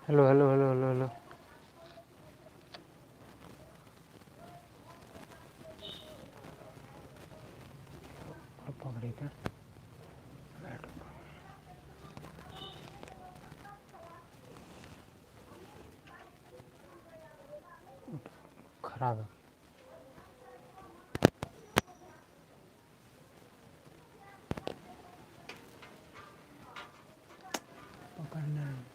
Hello hello hello hello hello. पकड़ी था खराब है। पकड़ना है।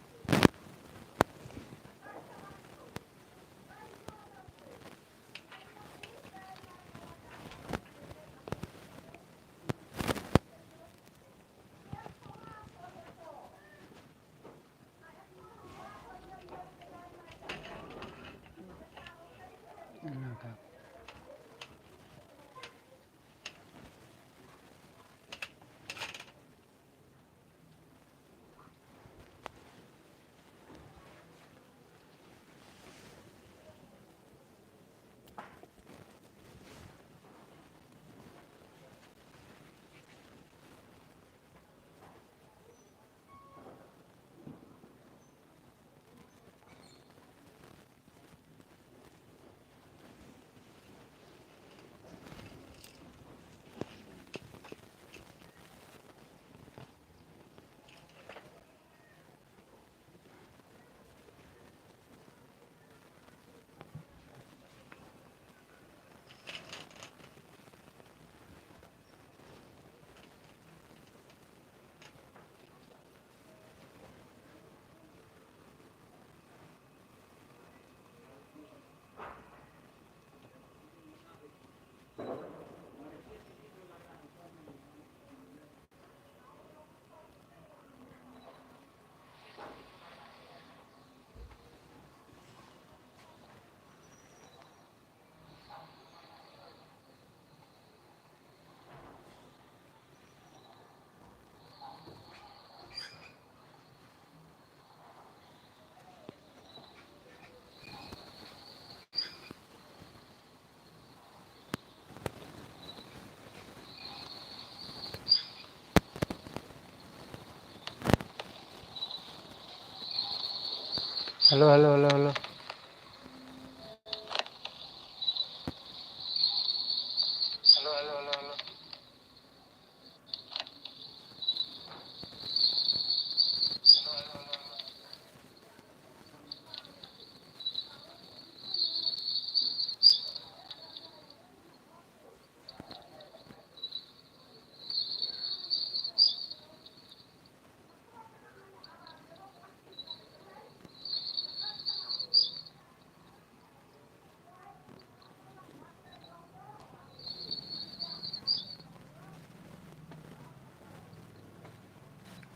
Hello hello hello hello.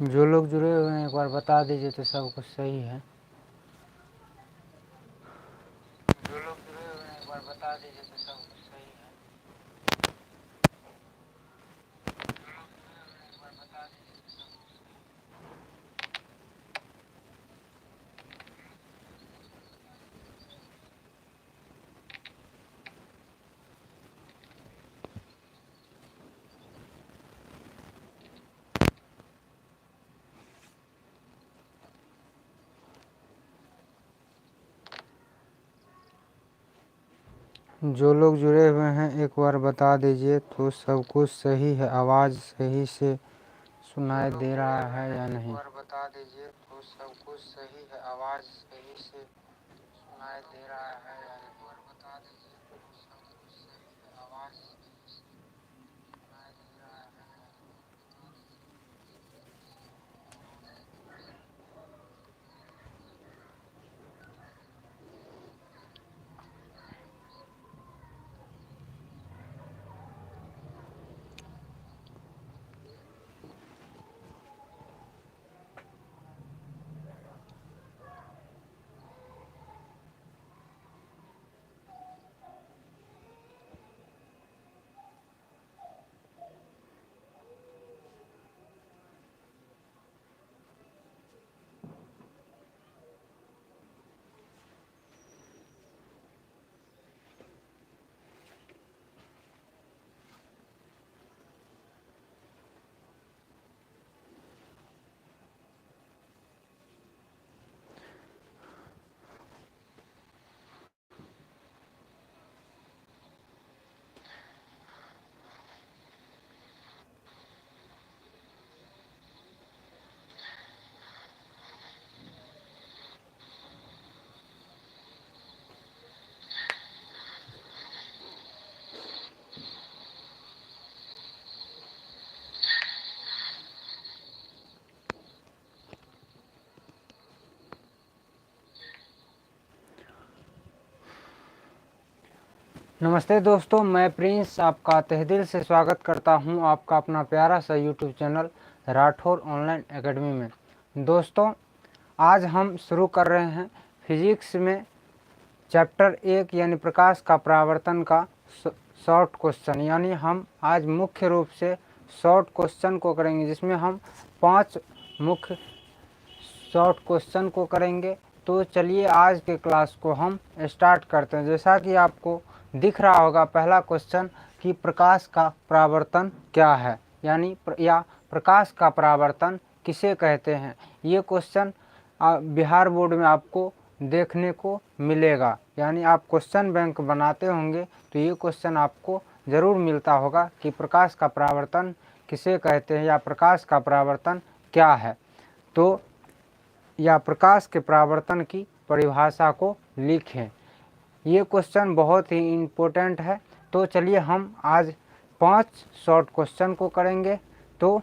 जो लोग जुड़े हुए हैं एक बार बता दीजिए तो सब कुछ सही है। जो लोग जुड़े हुए हैं एक बार बता दीजिए तो सब कुछ सही है। जो लोग जुड़े हुए हैं एक बार बता दीजिए तो सब कुछ सही है। आवाज़ सही से सुनाई दे रहा है या नहीं? एक बार बता दीजिए तो सब कुछ सही है। आवाज़ सही से सुनाई दे रहा है या नहीं? एक बार बता दीजिए तो सब कुछ सही है। आवाज़ सही से सुनाई दे रहा है या नहीं? नमस्ते दोस्तों, मैं प्रिंस आपका तहे से स्वागत करता हूं आपका अपना प्यारा सा YouTube channel Rathore online academy में। दोस्तों, आज हम शुरू कर रहे हैं फिजिक्स में चैप्टर 1 यानी प्रकाश का परावर्तन का शॉर्ट क्वेश्चन। यानी हम आज मुख्य रूप से शॉर्ट क्वेश्चन को करेंगे, जिसमें हम 5 मुख्य शॉर्ट क्वेश्चन को करेंगे। तो चलिए आज के क्लास को हम स्टार्ट करते हैं। जैसा कि आपको दिख रहा होगा पहला क्वेश्चन कि प्रकाश का परावर्तन क्या है, यानी प्रकाश का परावर्तन किसे कहते हैं। ये क्वेश्चन बिहार बोर्ड में आपको देखने को मिलेगा। यानी आप क्वेश्चन बैंक बनाते होंगे तो ये क्वेश्चन आपको ज़रूर मिलता होगा कि प्रकाश का परावर्तन किसे कहते हैं या प्रकाश का परावर्तन क्या है। तो या प्रकाश के परावर्तन की परिभाषा को लिखें। ये क्वेश्चन बहुत ही इम्पोर्टेंट है। तो चलिए हम आज 5 शॉर्ट क्वेश्चन को करेंगे। तो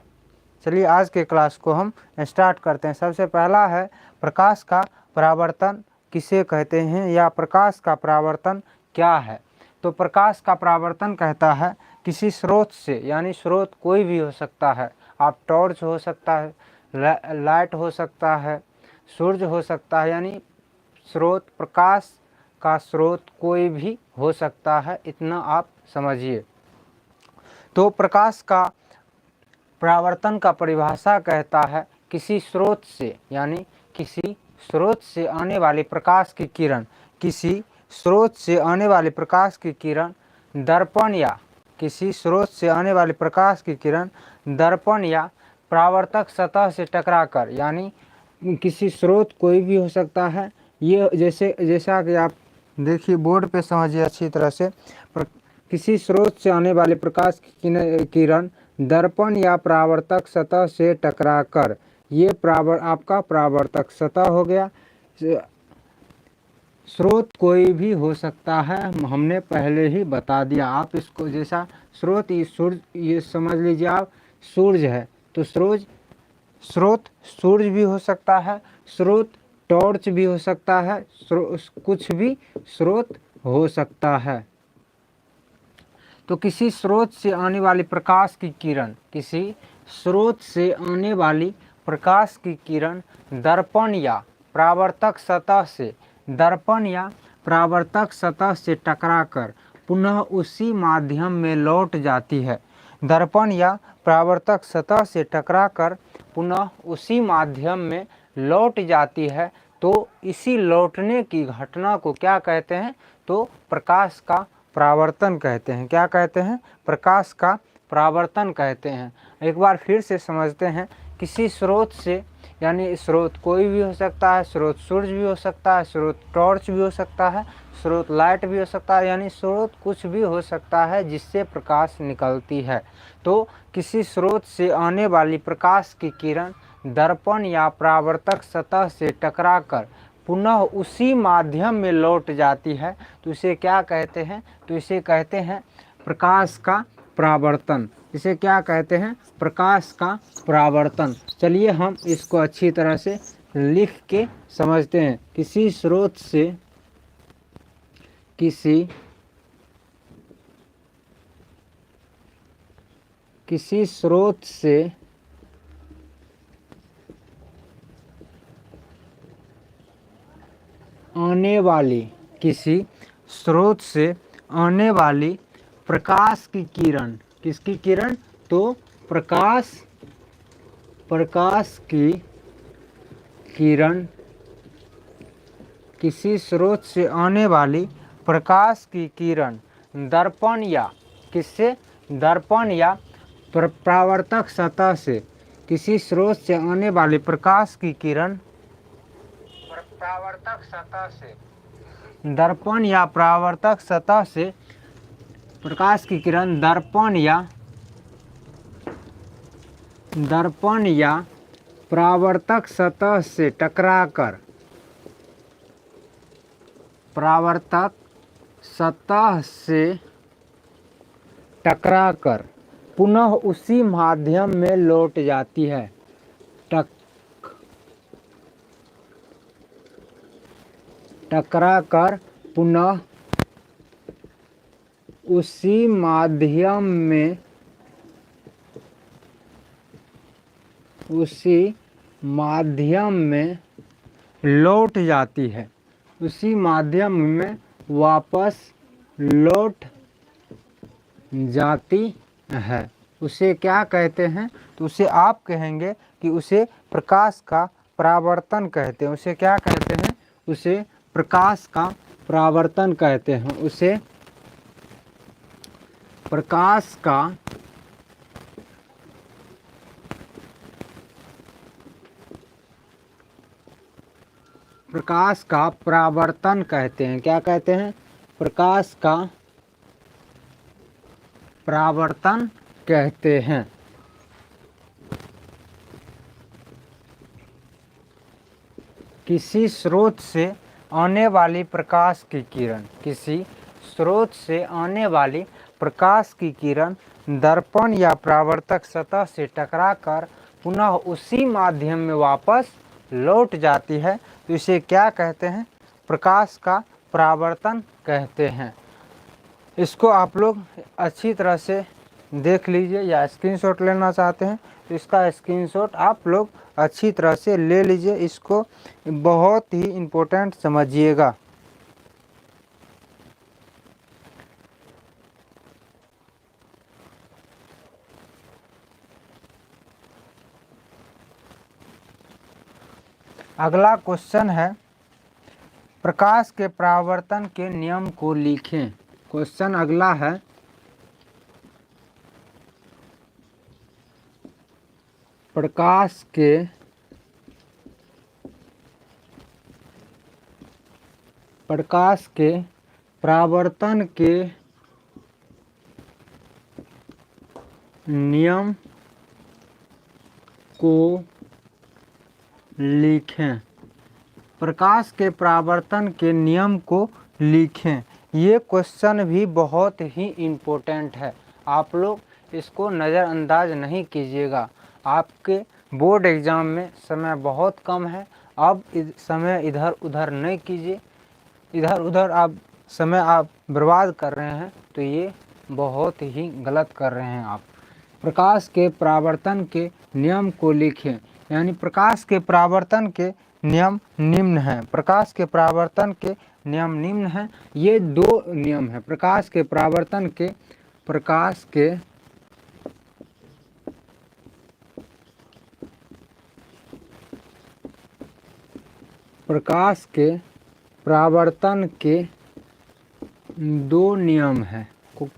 चलिए आज के क्लास को हम स्टार्ट करते हैं। सबसे पहला है प्रकाश का परावर्तन किसे कहते हैं या प्रकाश का परावर्तन क्या है। तो प्रकाश का परावर्तन कहता है किसी स्रोत से, यानी स्रोत कोई भी हो सकता है। आप टॉर्च हो सकता है, लाइट हो सकता है, सूर्य हो सकता है, यानी स्रोत, प्रकाश का स्रोत कोई भी हो सकता है, इतना आप समझिए। तो प्रकाश का परावर्तन का परिभाषा कहता है किसी स्रोत से, यानी किसी स्रोत से आने वाली प्रकाश की किरण, किसी स्रोत से आने वाली प्रकाश की किरण दर्पण या किसी स्रोत से आने वाली प्रकाश की किरण दर्पण या परावर्तक सतह से टकराकर, यानी किसी स्रोत कोई भी हो सकता है। ये जैसा कि आप देखिए बोर्ड पे समझिए अच्छी तरह से। किसी स्रोत से आने वाले प्रकाश की किरण दर्पण या परावर्तक सतह से टकराकर, ये आपका परावर्तक सतह हो गया। स्रोत कोई भी हो सकता है, हमने पहले ही बता दिया। आप इसको जैसा स्रोत, ये समझ लीजिए आप सूर्य है तो स्रोत सूर्य भी हो सकता है, स्रोत टॉर्च भी हो सकता है, कुछ भी स्रोत हो सकता है। तो किसी स्रोत से आने वाली प्रकाश की किरण, किसी स्रोत से आने वाली प्रकाश की किरण दर्पण या परावर्तक सतह से टकराकर पुनः उसी माध्यम में लौट जाती है। दर्पण या परावर्तक सतह से टकराकर पुनः उसी माध्यम में लौट जाती है। तो इसी लौटने की घटना को क्या कहते हैं? तो प्रकाश का परावर्तन कहते हैं। क्या कहते हैं? प्रकाश का परावर्तन कहते हैं। एक बार फिर से समझते हैं। किसी स्रोत से, यानी स्रोत कोई भी हो सकता है, स्रोत सूर्य भी हो सकता है, स्रोत टॉर्च भी हो सकता है, स्रोत लाइट भी हो सकता है, यानी स्रोत कुछ भी हो सकता है जिससे प्रकाश निकलती है। तो किसी स्रोत से आने वाली प्रकाश की किरण दर्पण या परावर्तक सतह से टकराकर पुनः उसी माध्यम में लौट जाती है। तो इसे क्या कहते हैं? तो इसे कहते हैं प्रकाश का परावर्तन। इसे क्या कहते हैं? प्रकाश का परावर्तन। चलिए हम इसको अच्छी तरह से लिख के समझते हैं। किसी स्रोत से आने वाली, किसी स्रोत से आने वाली प्रकाश की किरण, किसकी किरण? तो प्रकाश की किरण, किसी स्रोत से आने वाली प्रकाश की किरण दर्पण या किससे? दर्पण या परावर्तक सतह से, किसी स्रोत से आने वाली प्रकाश की किरण परावर्तक सतह से, दर्पण या परावर्तक सतह से प्रकाश की किरण दर्पण या परावर्तक सतह से टकराकर, परावर्तक सतह से टकराकर पुनः उसी माध्यम में लौट जाती है। टकराकर पुनः उसी माध्यम में लौट जाती है, उसी माध्यम में वापस लौट जाती है। उसे क्या कहते हैं? तो उसे आप कहेंगे कि उसे प्रकाश का परावर्तन कहते हैं। उसे क्या कहते हैं? उसे प्रकाश का परावर्तन कहते हैं। उसे प्रकाश का परावर्तन कहते हैं। क्या कहते हैं? प्रकाश का परावर्तन कहते हैं। किसी स्रोत से आने वाली प्रकाश की किरण, किसी स्रोत से आने वाली प्रकाश की किरण दर्पण या परावर्तक सतह से टकराकर पुनः उसी माध्यम में वापस लौट जाती है, तो इसे क्या कहते हैं? प्रकाश का परावर्तन कहते हैं। इसको आप लोग अच्छी तरह से देख लीजिए, या स्क्रीनशॉट लेना चाहते हैं तो इसका स्क्रीनशॉट आप लोग अच्छी तरह से ले लीजिए। इसको बहुत ही इम्पोर्टेंट समझिएगा। अगला क्वेश्चन है, प्रकाश के परावर्तन के नियम को लिखें। क्वेश्चन अगला है, प्रकाश के परावर्तन के नियम को लिखें। प्रकाश के परावर्तन के नियम को लिखें। ये क्वेश्चन भी बहुत ही इम्पोर्टेंट है, आप लोग इसको नज़रअंदाज नहीं कीजिएगा। आपके बोर्ड एग्ज़ाम में समय बहुत कम है, अब समय इधर उधर नहीं कीजिए। इधर उधर आप समय बर्बाद कर रहे हैं, तो ये बहुत ही गलत कर रहे हैं आप। प्रकाश के परावर्तन के नियम को लिखें, यानी प्रकाश के परावर्तन के नियम निम्न हैं। प्रकाश के परावर्तन के नियम निम्न हैं। ये दो नियम हैं। प्रकाश के परावर्तन के परावर्तन के दो नियम हैं।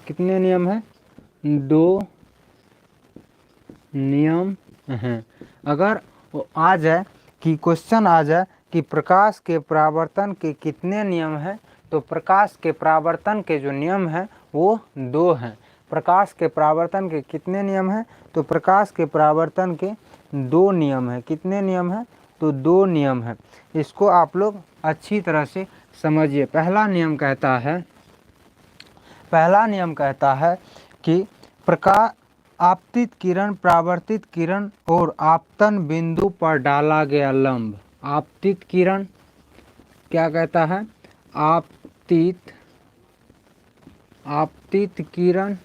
कितने नियम हैं? दो नियम हैं। अगर आ जाए कि क्वेश्चन आ जाए कि प्रकाश के परावर्तन के कितने नियम हैं, तो प्रकाश के परावर्तन के जो नियम हैं वो दो हैं। प्रकाश के परावर्तन के कितने नियम हैं? तो प्रकाश के परावर्तन के दो नियम हैं। कितने नियम हैं? तो दो नियम हैं। इसको आप लोग अच्छी तरह से समझिए। पहला नियम कहता है कि आपतित किरण, परावर्तित किरण और आपतन बिंदु पर डाला गया लंब। आपतित किरण क्या कहता है? आपतित किरण,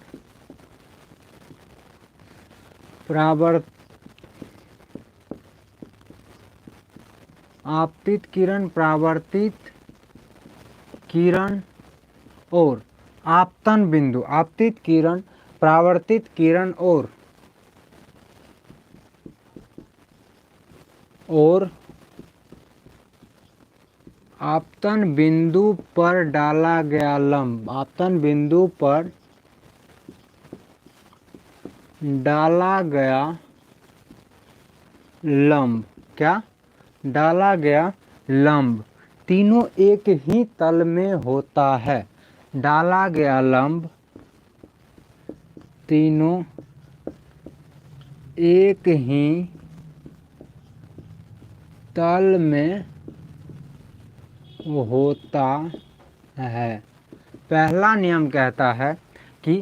आपतित किरण, परावर्तित किरण और आपतन बिंदु। आपतित किरण, परावर्तित किरण और आपतन बिंदु पर डाला गया लंब। आपतन बिंदु पर डाला गया लंब। क्या? डाला गया लंब। तीनों एक ही तल में होता है। डाला गया लंब तीनों एक ही तल में होता है। पहला नियम कहता है कि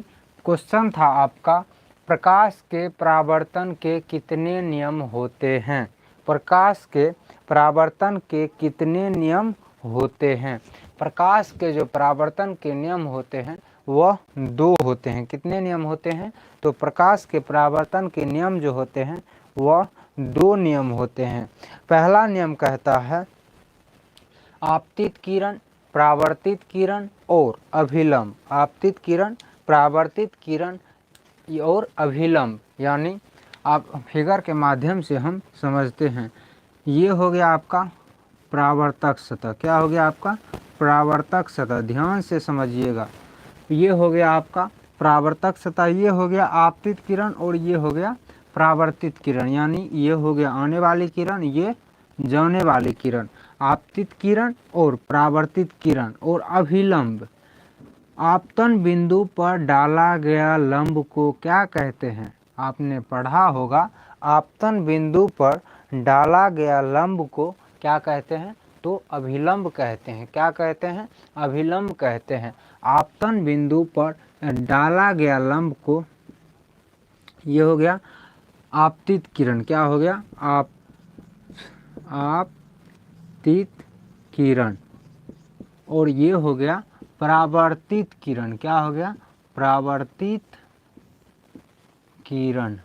क्वेश्चन था आपका, प्रकाश के परावर्तन के कितने नियम होते हैं? प्रकाश के परावर्तन के कितने नियम होते हैं? प्रकाश के जो परावर्तन के नियम होते हैं वह 2 होते हैं। कितने नियम होते हैं? तो प्रकाश के परावर्तन के नियम जो होते हैं वह 2 नियम होते हैं। पहला नियम कहता है आपतित किरण, परावर्तित किरण और अभिलंब। आपतित किरण, परावर्तित किरण और अभिलंब, यानी आप फिगर के माध्यम से हम समझते हैं। ये हो गया आपका परावर्तक सतह। क्या हो गया आपका? परावर्तक सतह। ध्यान से समझिएगा। ये हो गया आपका परावर्तक सतह, ये हो गया आपतित किरण और ये हो गया परावर्तित किरण, यानी ये हो गया आने वाली किरण, ये जाने वाली किरण। आपतित किरण और परावर्तित किरण और अभिलंब। आपतन बिंदु पर डाला गया लंब को क्या कहते हैं? आपने पढ़ा होगा, आपतन बिंदु पर डाला गया लंब को क्या कहते हैं? तो अभिलंब कहते हैं। क्या कहते हैं? अभिलंब कहते हैं। आपतन बिंदु पर डाला गया लंब को, ये हो गया आपतित किरण। क्या हो गया? आपतित किरण। और ये हो गया परावर्तित किरण। क्या हो गया? परावर्तित किरण।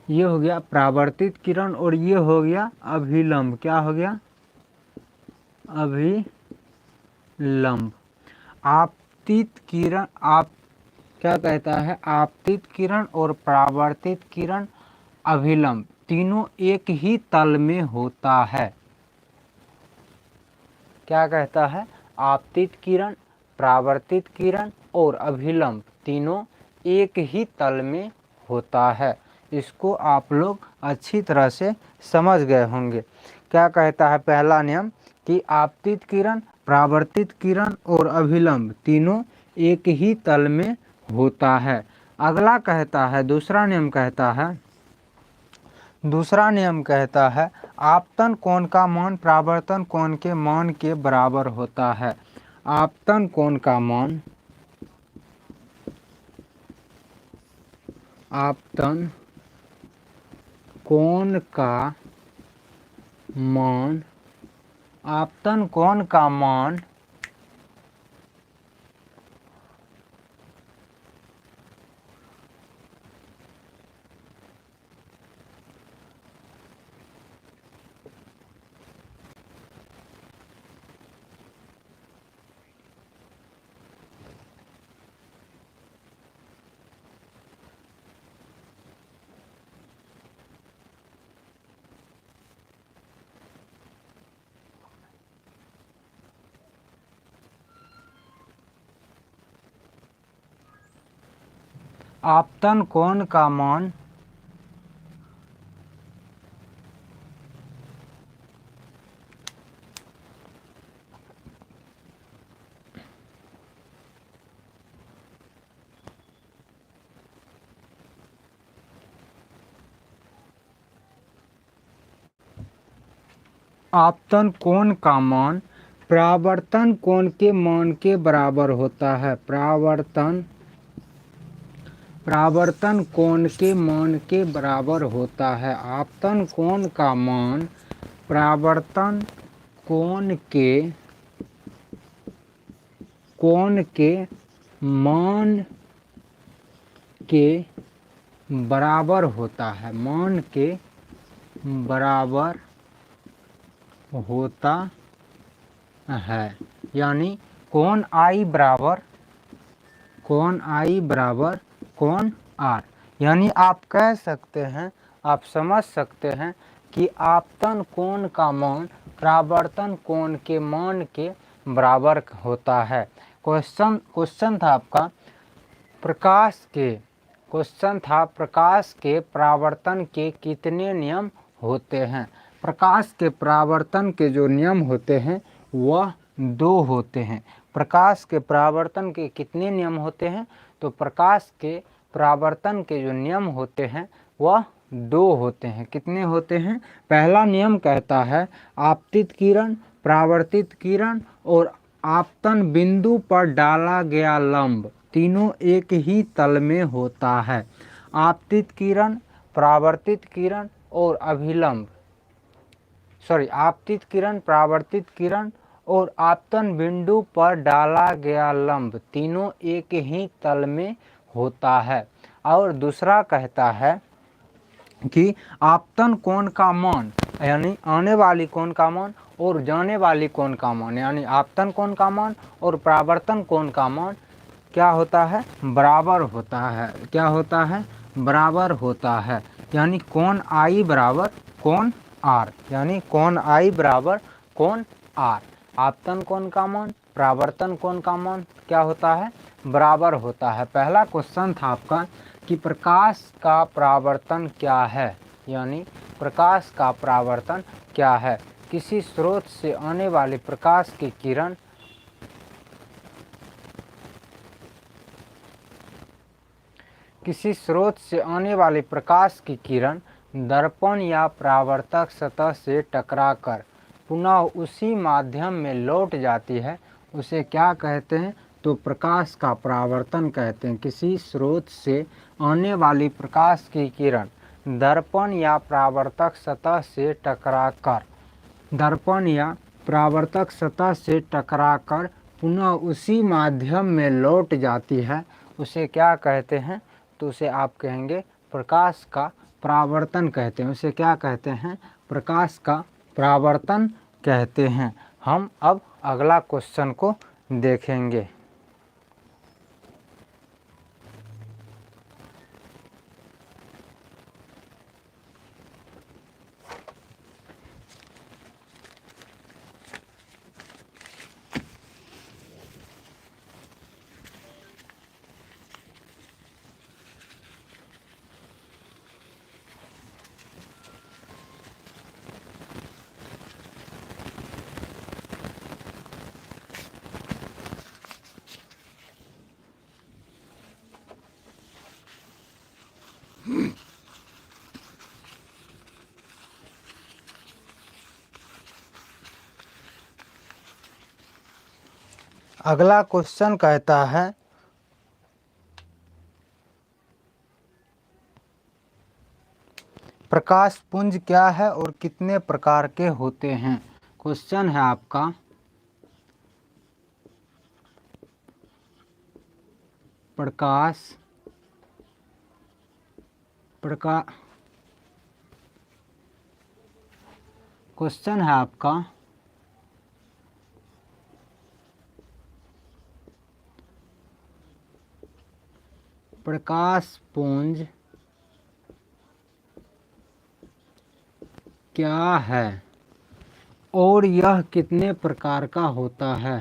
ये हो गया परावर्तित किरण और ये हो गया अभिलंब। क्या हो गया? अभिलंब। आपतित किरण, आप क्या कहता है? आपतित किरण और परावर्तित किरण, अभिलंब तीनों एक ही तल में होता है। क्या कहता है? आपतित किरण, परावर्तित किरण और अभिलंब तीनों एक ही तल में होता है। इसको आप लोग अच्छी तरह से समझ गए होंगे। क्या कहता है पहला नियम? कि आपतित किरण, परावर्तित किरण और अभिलंब तीनों एक ही तल में होता है। अगला कहता है, दूसरा नियम कहता है, दूसरा नियम कहता है आपतन कोण का मान परावर्तन कोण के मान के बराबर होता है। आपतन कोण का मान, आपतन कोण का मान, आपतन कोण का मान आपतन कोण का मान आपतन कोण का मान परावर्तन कोण के मान के बराबर होता है। परावर्तन कोण के मान के बराबर होता है। आपतन कोण का मान परावर्तन कोण के मान के बराबर होता है। मान के बराबर होता है, यानी कोण आई बराबर कोण आर। यानी आप कह सकते हैं, आप समझ सकते हैं कि आपतन कोण का मान परावर्तन कोण के मान के बराबर होता है। क्वेश्चन था आपका प्रकाश के परावर्तन के कितने नियम होते हैं? प्रकाश के परावर्तन के जो नियम होते हैं वह 2 होते हैं। प्रकाश के परावर्तन के कितने नियम होते हैं? तो प्रकाश के परावर्तन के जो नियम होते हैं वह 2 होते हैं। कितने होते हैं? पहला नियम कहता है आपतित किरण, परावर्तित किरण और आपतन बिंदु पर डाला गया लंब तीनों एक ही तल में होता है। आपतित किरण, परावर्तित किरण और अभिलंब, आपतित किरण, परावर्तित किरण और आपतन बिंदु पर डाला गया लंब तीनों एक ही तल में होता है। और दूसरा कहता है कि आपतन कोण का मान यानी आने वाली कोण का मान और जाने वाली कोण का मान यानी आपतन कोण का मान और परावर्तन कोण का मान क्या होता है, बराबर होता है। क्या होता है, बराबर होता है। यानी कोण आई बराबर कोण आर, यानी कोण आई बराबर कोण आर। आपतन कोण का मान परावर्तन कोण का मान क्या होता है, बराबर होता है। पहला क्वेश्चन था आपका कि प्रकाश का परावर्तन क्या है, यानी प्रकाश का परावर्तन क्या है। किसी स्रोत से आने वाले प्रकाश की किरण किसी स्रोत से आने वाले प्रकाश की किरण दर्पण या परावर्तक सतह से टकराकर पुनः उसी माध्यम में लौट जाती है, उसे क्या कहते हैं, तो प्रकाश का परावर्तन कहते हैं। किसी स्रोत से आने वाली प्रकाश की किरण दर्पण या परावर्तक सतह से टकराकर दर्पण या परावर्तक सतह से टकराकर पुनः उसी माध्यम में लौट जाती है, उसे क्या कहते हैं, तो उसे आप कहेंगे प्रकाश का परावर्तन कहते हैं। उसे क्या कहते हैं, प्रकाश का परावर्तन कहते हैं। हम अब अगला क्वेश्चन को देखेंगे। अगला क्वेश्चन कहता है प्रकाश पुंज क्या है और कितने प्रकार के होते हैं। क्वेश्चन है आपका क्वेश्चन है आपका प्रकाश पुंज क्या है और यह कितने प्रकार का होता है।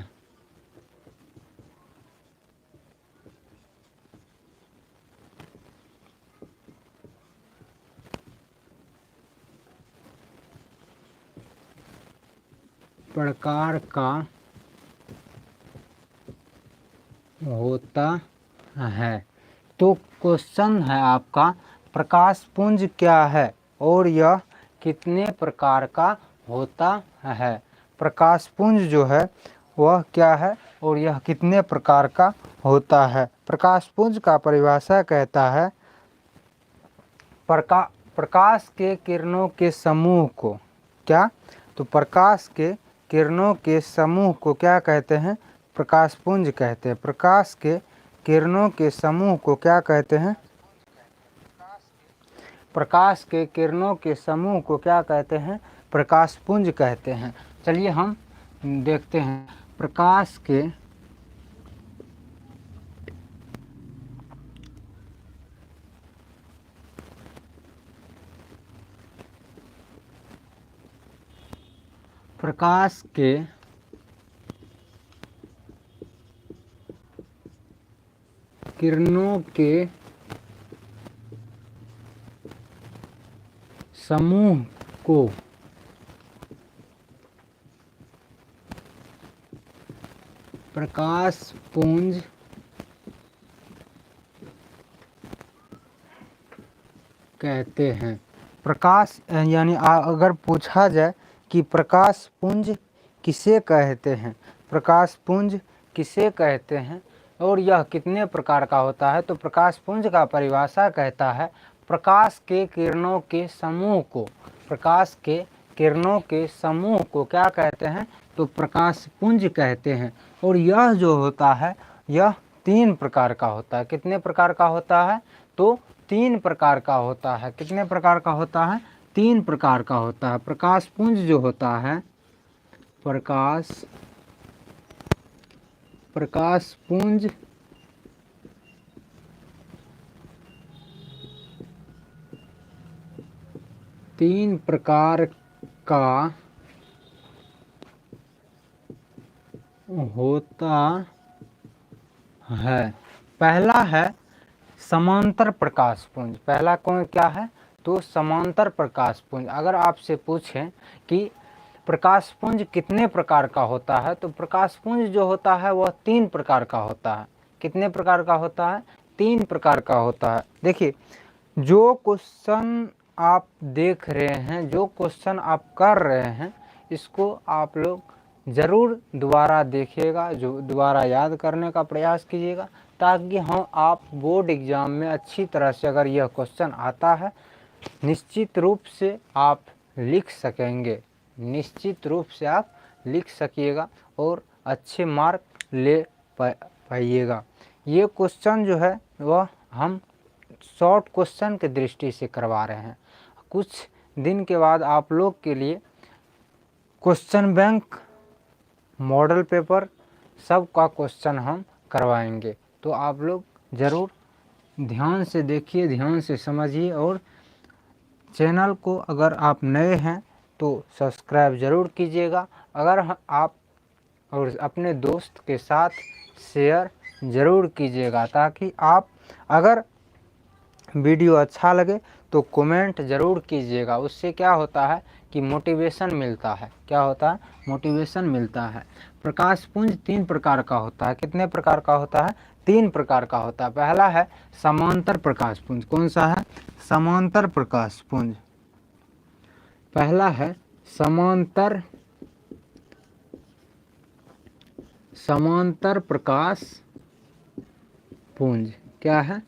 प्रकार का होता है। तो क्वेश्चन है आपका प्रकाश पुंज क्या है और यह कितने प्रकार का होता है। प्रकाश पुंज जो है वह क्या है और यह कितने प्रकार का होता है। प्रकाश पुंज का परिभाषा कहता है प्रकाश के किरणों के समूह को क्या, तो प्रकाश के किरणों के समूह को क्या कहते हैं, प्रकाश पुंज कहते हैं। प्रकाश के किरणों के समूह को क्या कहते हैं, प्रकाश के किरणों के समूह को क्या कहते हैं, प्रकाश पुंज कहते हैं। चलिए हम देखते हैं प्रकाश के किरणों के समूह को प्रकाश पुंज कहते हैं। प्रकाश यानी अगर पूछा जाए कि प्रकाश पुंज किसे कहते हैं, प्रकाश पुंज किसे कहते हैं और यह कितने प्रकार का होता है, तो प्रकाश पुंज का परिभाषा कहता है प्रकाश के किरणों के समूह को, प्रकाश के किरणों के समूह को क्या कहते हैं, तो प्रकाश पुंज कहते हैं। और यह जो होता है यह 3 प्रकार का होता है। कितने प्रकार का होता है, तो 3 प्रकार का होता है। कितने प्रकार का होता है, 3 प्रकार का होता है। प्रकाश पुंज जो होता है, प्रकाश पुंज तीन प्रकार का होता है। पहला है समांतर प्रकाश पुंज। पहला कौन क्या है, तो समांतर प्रकाश पुंज। अगर आपसे पूछें कि प्रकाश पुंज कितने प्रकार का होता है, तो प्रकाश पुंज जो होता है वह 3 प्रकार का होता है। कितने प्रकार का होता है, 3 प्रकार का होता है। देखिए, जो क्वेश्चन आप देख रहे हैं, जो क्वेश्चन आप कर रहे हैं, इसको आप लोग ज़रूर दोबारा देखिएगा, जो दोबारा याद करने का प्रयास कीजिएगा, ताकि हम आप बोर्ड एग्ज़ाम में अच्छी तरह से, अगर यह क्वेश्चन आता है, निश्चित रूप से आप लिख सकेंगे। निश्चित रूप से आप लिख सकिएगा और अच्छे मार्क ले पाइएगा। ये क्वेश्चन जो है वह हम शॉर्ट क्वेश्चन के दृष्टि से करवा रहे हैं। कुछ दिन के बाद आप लोग के लिए क्वेश्चन बैंक, मॉडल पेपर, सब का क्वेश्चन हम करवाएंगे। तो आप लोग ज़रूर ध्यान से देखिए, ध्यान से समझिए। और चैनल को अगर आप नए हैं तो सब्सक्राइब ज़रूर कीजिएगा। अगर आप और अपने दोस्त के साथ शेयर ज़रूर कीजिएगा, ताकि आप अगर वीडियो अच्छा लगे तो कमेंट ज़रूर कीजिएगा। उससे क्या होता है कि मोटिवेशन मिलता है। क्या होता है, मोटिवेशन मिलता है। प्रकाश पुंज 3 प्रकार का होता है। कितने प्रकार का होता है, 3 प्रकार का होता है। पहला है समांतर प्रकाश पुंज। कौन सा है, समांतर प्रकाश पुंज। पहला है समांतर प्रकाश पुंज। क्या है,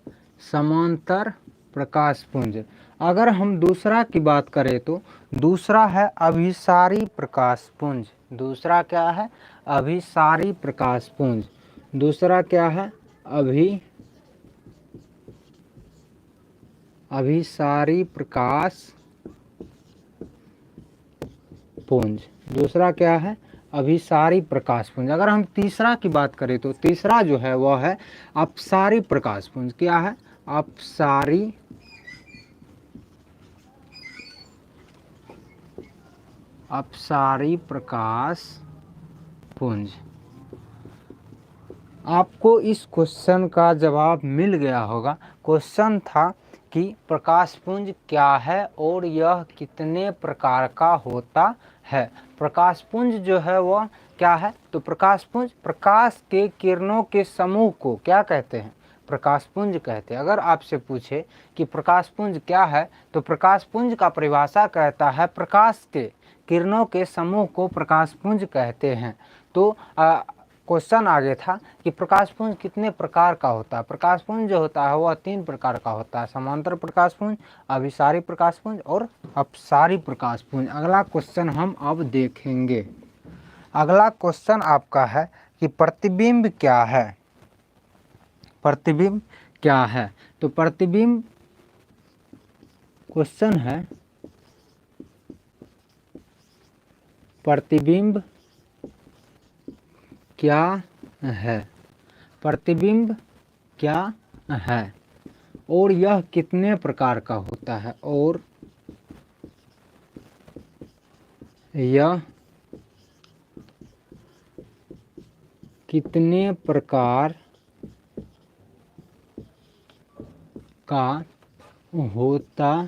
समांतर प्रकाश पुंज। अगर हम दूसरा की बात करें तो दूसरा है अभिसारी प्रकाश पुंज। दूसरा क्या है, अभिसारी प्रकाश पुंज। दूसरा क्या है, अभिसारी प्रकाश पुंज। दूसरा क्या है, अभिसारी प्रकाश पुंज। अगर हम तीसरा की बात करें तो तीसरा जो है वह है अपसारी प्रकाश पुंज। क्या है, अपसारी प्रकाश पुंज। आपको इस क्वेश्चन का जवाब मिल गया होगा। क्वेश्चन था कि प्रकाश पुंज क्या है और यह कितने प्रकार का होता है। प्रकाश पुंज जो है वह क्या है, तो प्रकाश पुंज प्रकाश के किरणों के समूह को क्या कहते हैं, प्रकाश पुंज कहते हैं। अगर आपसे पूछे कि प्रकाश पुंज क्या है, तो प्रकाश पुंज का परिभाषा कहता है प्रकाश के किरणों के समूह को प्रकाश पुंज कहते हैं। तो क्वेश्चन आगे था कि प्रकाश पुंज कितने प्रकार का होता है। प्रकाश पुंज जो होता है वह 3 प्रकार का होता है। समांतर प्रकाश पुंज, अभिसारी प्रकाश पुंज और अपसारी प्रकाश पुंज। अगला क्वेश्चन हम अब देखेंगे। अगला क्वेश्चन आपका है कि प्रतिबिंब क्या है। प्रतिबिंब क्या है, तो प्रतिबिंब क्वेश्चन है, प्रतिबिंब क्या है, प्रतिबिंब क्या है और यह कितने प्रकार का होता है, और यह कितने प्रकार का होता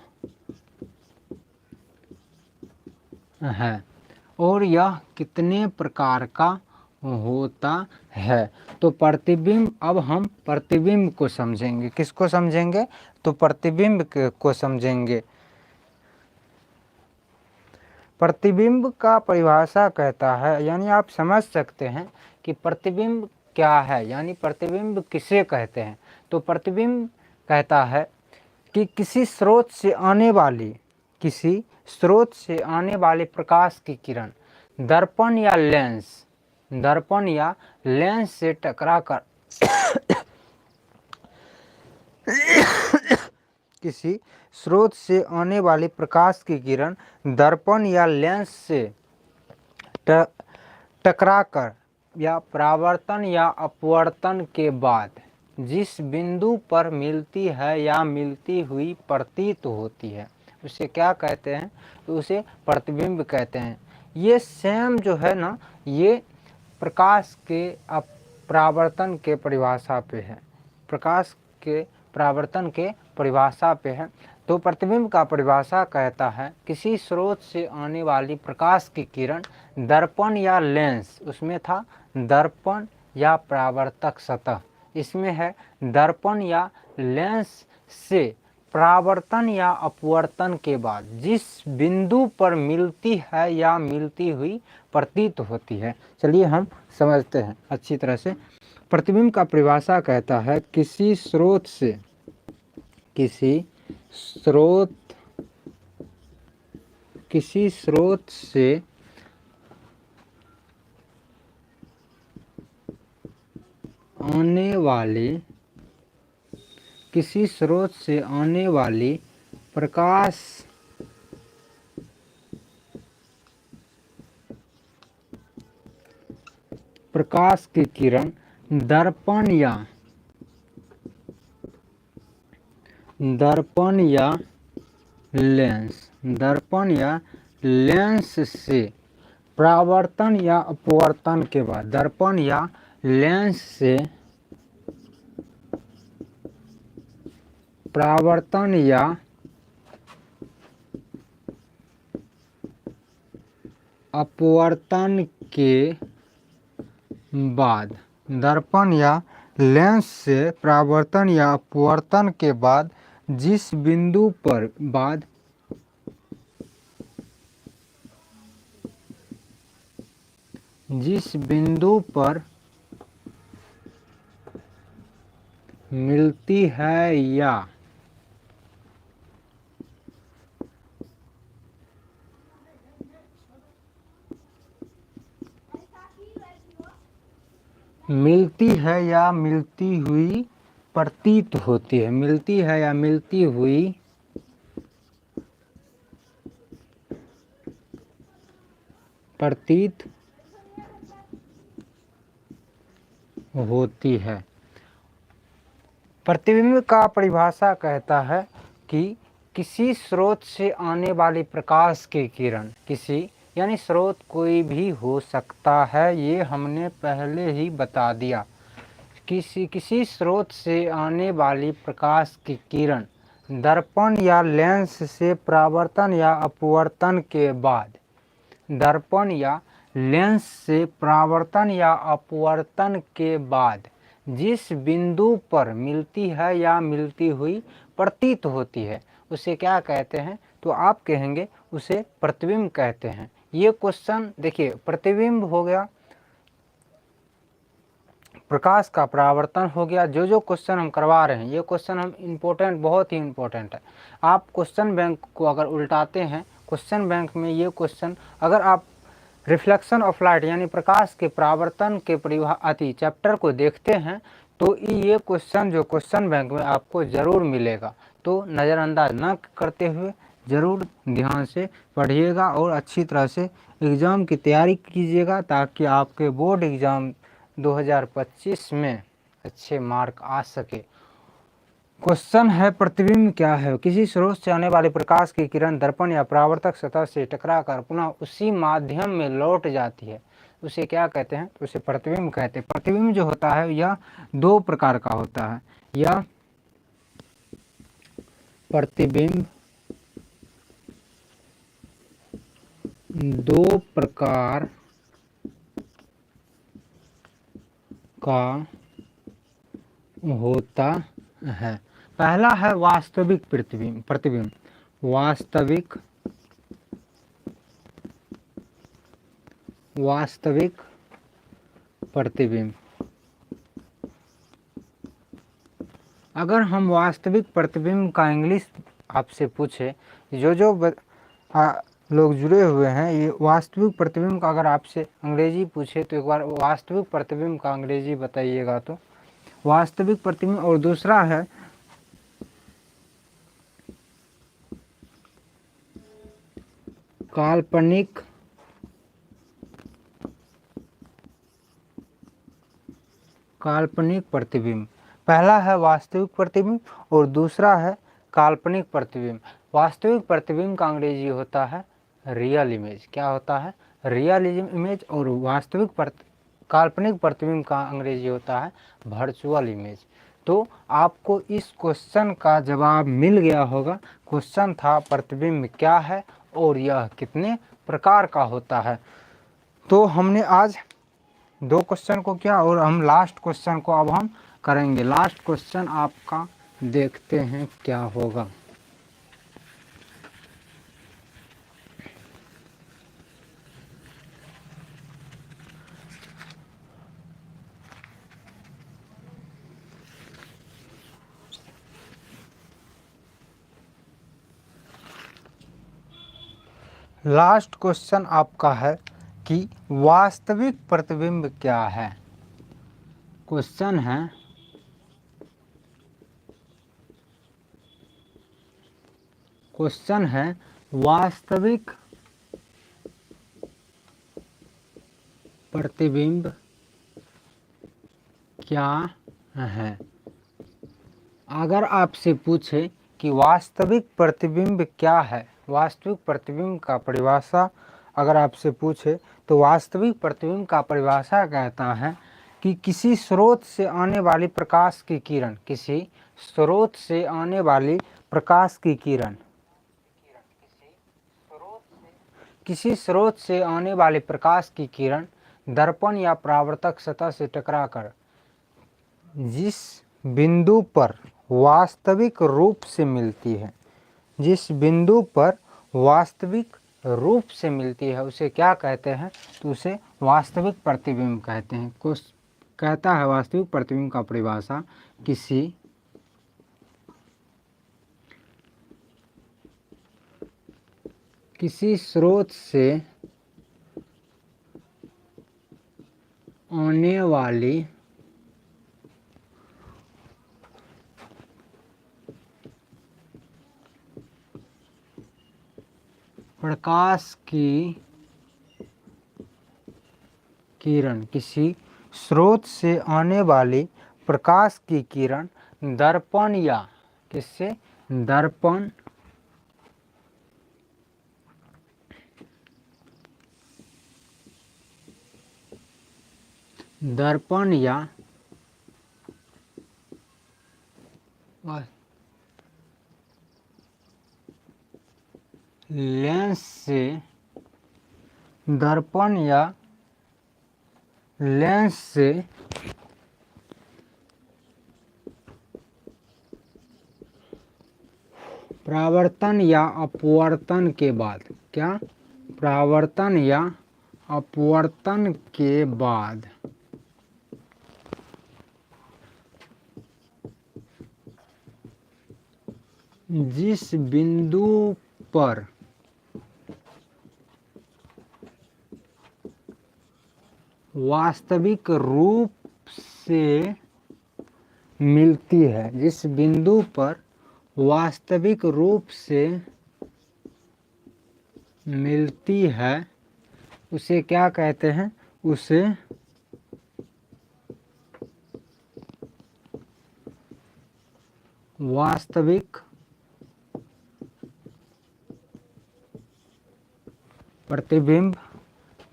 है, और यह कितने प्रकार का होता है। तो प्रतिबिंब, अब हम प्रतिबिंब को समझेंगे। किसको समझेंगे, तो प्रतिबिंब को समझेंगे। प्रतिबिंब का परिभाषा कहता है, यानी आप समझ सकते हैं कि प्रतिबिंब क्या है, यानी प्रतिबिंब किसे कहते हैं। तो प्रतिबिंब कहता है कि किसी स्रोत से आने वाली, किसी स्रोत से आने वाले प्रकाश की किरण दर्पण या लेंस से टकराकर किसी स्रोत से आने वाली प्रकाश की किरण दर्पण या लेंस से टकराकर या परावर्तन या अपवर्तन के बाद जिस बिंदु पर मिलती है या मिलती हुई प्रतीत होती है उसे क्या कहते हैं? तो उसे प्रतिबिंब कहते हैं। ये सेम जो है ना, ये प्रकाश के परावर्तन के परिभाषा पे है, प्रकाश के परावर्तन के परिभाषा पे है। तो प्रतिबिंब का परिभाषा कहता है किसी स्रोत से आने वाली प्रकाश की किरण दर्पण या लेंस, उसमें था दर्पण या परावर्तक सतह, इसमें है दर्पण या लेंस से परावर्तन या अपवर्तन के बाद जिस बिंदु पर मिलती है या मिलती हुई प्रतीत होती है। चलिए हम समझते हैं अच्छी तरह से। प्रतिबिंब का परिभाषा कहता है किसी स्रोत से आने वाली प्रकाश की किरण दर्पण या लेंस से परावर्तन या अपवर्तन के बाद दर्पण या लेंस से परावर्तन या अपवर्तन के बाद दर्पण या लेंस से परावर्तन या अपवर्तन के बाद जिस बिंदु पर मिलती है या मिलती हुई प्रतीत होती है, मिलती है या मिलती हुई प्रतीत होती है। प्रतिबिंब का परिभाषा कहता है कि किसी स्रोत से आने वाली प्रकाश की किरण, किसी यानी स्रोत कोई भी हो सकता है, ये हमने पहले ही बता दिया। किसी स्रोत से आने वाली प्रकाश की किरण दर्पण या लेंस से परावर्तन या अपवर्तन के बाद दर्पण या लेंस से परावर्तन या अपवर्तन के बाद जिस बिंदु पर मिलती है या मिलती हुई प्रतीत होती है उसे क्या कहते हैं? तो आप कहेंगे उसे प्रतिबिंब कहते हैं। ये क्वेश्चन देखिए, प्रतिबिंब हो गया, प्रकाश का परावर्तन हो गया। जो क्वेश्चन हम करवा रहे हैं ये क्वेश्चन हम इम्पोर्टेंट, बहुत ही इम्पोर्टेंट है। आप क्वेश्चन बैंक को अगर उल्टाते हैं, क्वेश्चन बैंक में ये क्वेश्चन अगर आप रिफ्लेक्शन ऑफ लाइट यानी प्रकाश के परावर्तन के परिभाषा चैप्टर को देखते हैं तो ये क्वेश्चन जो क्वेश्चन बैंक में आपको ज़रूर मिलेगा। तो नज़रअंदाज न करते हुए ज़रूर ध्यान से पढ़िएगा और अच्छी तरह से एग्ज़ाम की तैयारी कीजिएगा ताकि आपके बोर्ड एग्ज़ाम 2025 में अच्छे मार्क आ सके। क्वेश्चन है प्रतिबिंब क्या है? किसी स्रोत से आने वाली प्रकाश की किरण दर्पण या परावर्तक सतह से टकराकर पुनः उसी माध्यम में लौट जाती है, उसे क्या कहते हैं? उसे प्रतिबिंब कहते हैं। प्रतिबिंब जो होता है यह दो प्रकार का होता है। यह प्रतिबिंब दो प्रकार का होता है। पहला है वास्तविक प्रतिबिंब, वास्तविक प्रतिबिंब। अगर हम वास्तविक प्रतिबिंब का इंग्लिश आपसे पूछे, जो लोग जुड़े हुए हैं। ये वास्तविक प्रतिबिंब का अगर आपसे अंग्रेजी पूछे तो एक बार वास्तविक प्रतिबिंब का अंग्रेजी बताइएगा। तो वास्तविक प्रतिबिंब, और दूसरा है काल्पनिक प्रतिबिंब। पहला है वास्तविक प्रतिबिंब और दूसरा है काल्पनिक प्रतिबिंब। वास्तविक प्रतिबिंब का अंग्रेजी होता है रियल इमेज। क्या होता है? Real image. और वास्तविक काल्पनिक प्रतिबिंब का अंग्रेजी होता है वर्चुअल इमेज। तो आपको इस क्वेश्चन का जवाब मिल गया होगा। क्वेश्चन था प्रतिबिंब क्या है और यह कितने प्रकार का होता है। तो हमने आज 2 क्वेश्चन को किया और हम लास्ट क्वेश्चन को अब हम करेंगे। लास्ट क्वेश्चन आपका देखते हैं क्या होगा। लास्ट क्वेश्चन आपका है कि वास्तविक प्रतिबिंब क्या है। क्वेश्चन है वास्तविक प्रतिबिंब क्या है। अगर आपसे पूछे कि वास्तविक प्रतिबिंब क्या है, वास्तविक प्रतिबिंब का परिभाषा अगर आपसे पूछे तो वास्तविक प्रतिबिंब का परिभाषा कहता है कि किसी स्रोत से आने वाली प्रकाश की किरण, किसी स्रोत से आने वाली प्रकाश की किरण, किसी स्रोत से आने वाली प्रकाश की किरण दर्पण या परावर्तक सतह से टकराकर जिस बिंदु पर वास्तविक रूप से मिलती है, जिस बिंदु पर वास्तविक रूप से मिलती है उसे क्या कहते हैं? तो उसे वास्तविक प्रतिबिंब कहते हैं। कुछ कहता है वास्तविक प्रतिबिंब का परिभाषा किसी स्रोत से आने वाली प्रकाश की किरण, किसी स्रोत से आने वाली प्रकाश की किरण दर्पण या किससे? दर्पण या लेंस से, दर्पण या लेंस से परावर्तन या अपवर्तन के बाद, क्या? परावर्तन या अपवर्तन के बाद जिस बिंदु पर वास्तविक रूप से मिलती है, जिस बिंदु पर वास्तविक रूप से मिलती है उसे क्या कहते हैं? उसे वास्तविक प्रतिबिंब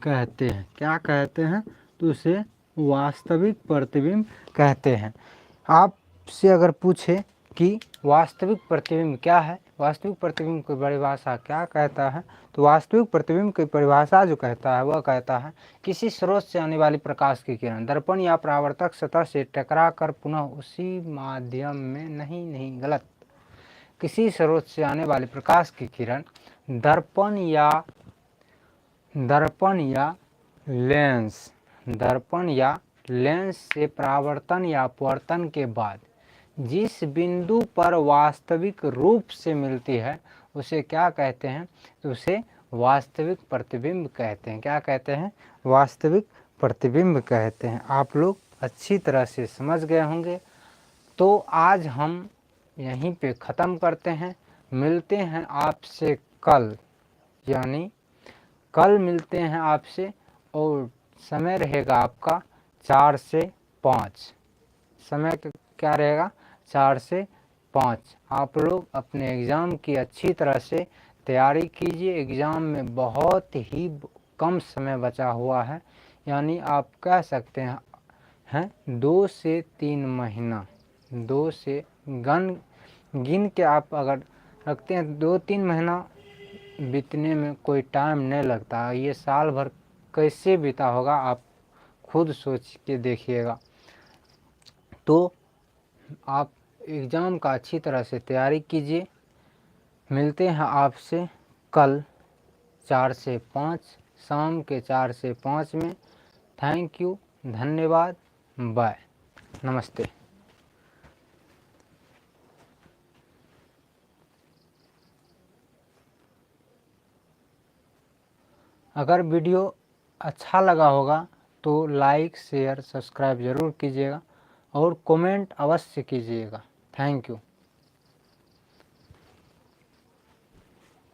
कहते हैं। क्या कहते हैं? तो उसे वास्तविक प्रतिबिंब कहते हैं। आपसे अगर पूछे कि वास्तविक प्रतिबिंब क्या है, वास्तविक प्रतिबिंब की परिभाषा क्या कहता है, तो वास्तविक प्रतिबिंब की परिभाषा जो कहता है वह कहता है किसी स्रोत से आने वाली प्रकाश की किरण दर्पण या परावर्तक सतह से टकराकर पुनः उसी माध्यम में नहीं गलत, किसी स्रोत से आने वाली प्रकाश की किरण दर्पण या लेंस से परावर्तन या अपवर्तन के बाद जिस बिंदु पर वास्तविक रूप से मिलती है उसे क्या कहते हैं? तो उसे वास्तविक प्रतिबिंब कहते हैं। क्या कहते हैं? वास्तविक प्रतिबिंब कहते हैं। आप लोग अच्छी तरह से समझ गए होंगे। तो आज हम यहीं पे ख़त्म करते हैं। मिलते हैं आपसे कल, यानी कल मिलते हैं आपसे, और समय रहेगा आपका 4 से 5। समय क्या रहेगा? 4 से 5। आप लोग अपने एग्ज़ाम की अच्छी तरह से तैयारी कीजिए। एग्ज़ाम में बहुत ही कम समय बचा हुआ है, यानी आप कह सकते हैं 2 से 3 महीना। 2 से गिन के आप अगर रखते हैं 2-3 महीना बीतने में कोई टाइम नहीं लगता। ये साल भर कैसे बीता होगा आप खुद सोच के देखिएगा। तो आप एग्ज़ाम का अच्छी तरह से तैयारी कीजिए। मिलते हैं आपसे कल 4 से 5, शाम के 4 से 5 में। थैंक यू, धन्यवाद, बाय, नमस्ते। अगर वीडियो अच्छा लगा होगा तो लाइक, शेयर, सब्सक्राइब ज़रूर कीजिएगा और कमेंट अवश्य कीजिएगा। Thank you.